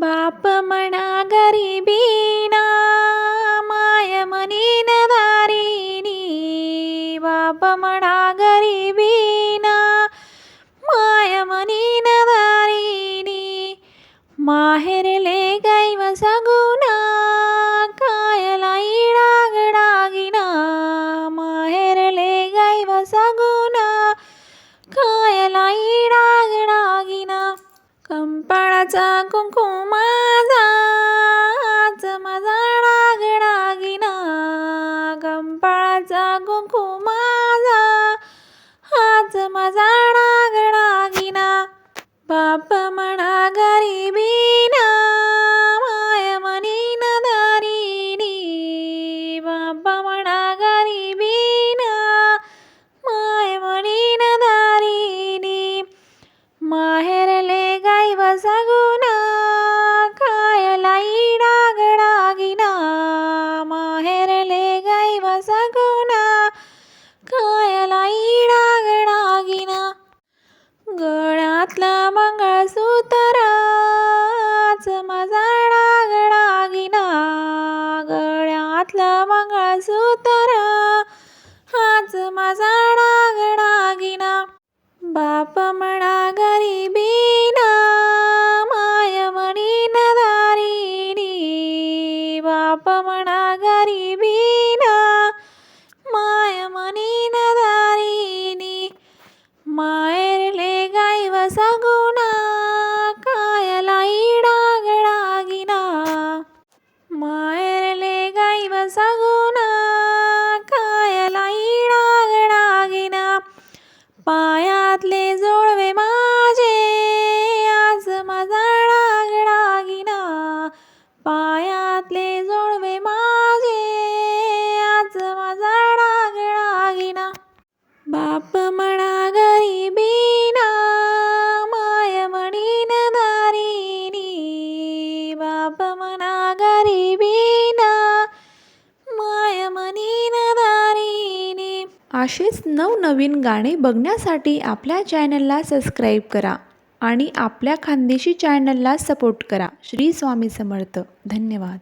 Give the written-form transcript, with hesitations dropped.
बाप म्हणा गरिबीना माय म्हणीन दारिणी. बाप म्हणा गरिबीना माय म्हणीन दारिणी. माहेरले गैव सगुना कायला डागडागिना. माहेरले गैव सगुना कायला डागडागिना. कंपाळाचा कुंकुमाचा हाच माझा डागडागिना. कंपाळाचा कुंकुमाचा हाच माझा डागडागिना. बाप म्हणा गरिबीना माय म्हणीन दारिणी. बाप म्हणा गरिबीना माय म्हणीन दारिणी. माहेरले गैव सगुना कायला डागडागिना. माहेरले गैव सगुना कायला डागडागिना. गळ्यातलं मंगळसूत्र हाच माझा डागडागिना. गळ्यातलं मंगळसूत्र हाच माझा डागडागिना. बाप म्हणा गरिबीना माय म्हणीन दारिणी. बाप म्हणा गरिबीना माय म्हणीन दारिणी. माहेरले गैव सगुना कायला डागडागिना. माहेरले गैव सगुना कायला डागडागिना. पायातले जोडवे माझे आज माझा डागडागिना. पायातले जोडवे माझे आज माझा डागडागिना. बाप म्हणा गरिबीना माय म्हणीन दारिणी. बाप म्हणा गरिबीना माय म्हणीन दारिणी. असेच नवनवीन गाणे बघण्यासाठी आपल्या चॅनलला सबस्क्राईब करा आणि आपल्या खानदेशी चॅनलला सपोर्ट करा. श्री स्वामी समर्थ. धन्यवाद.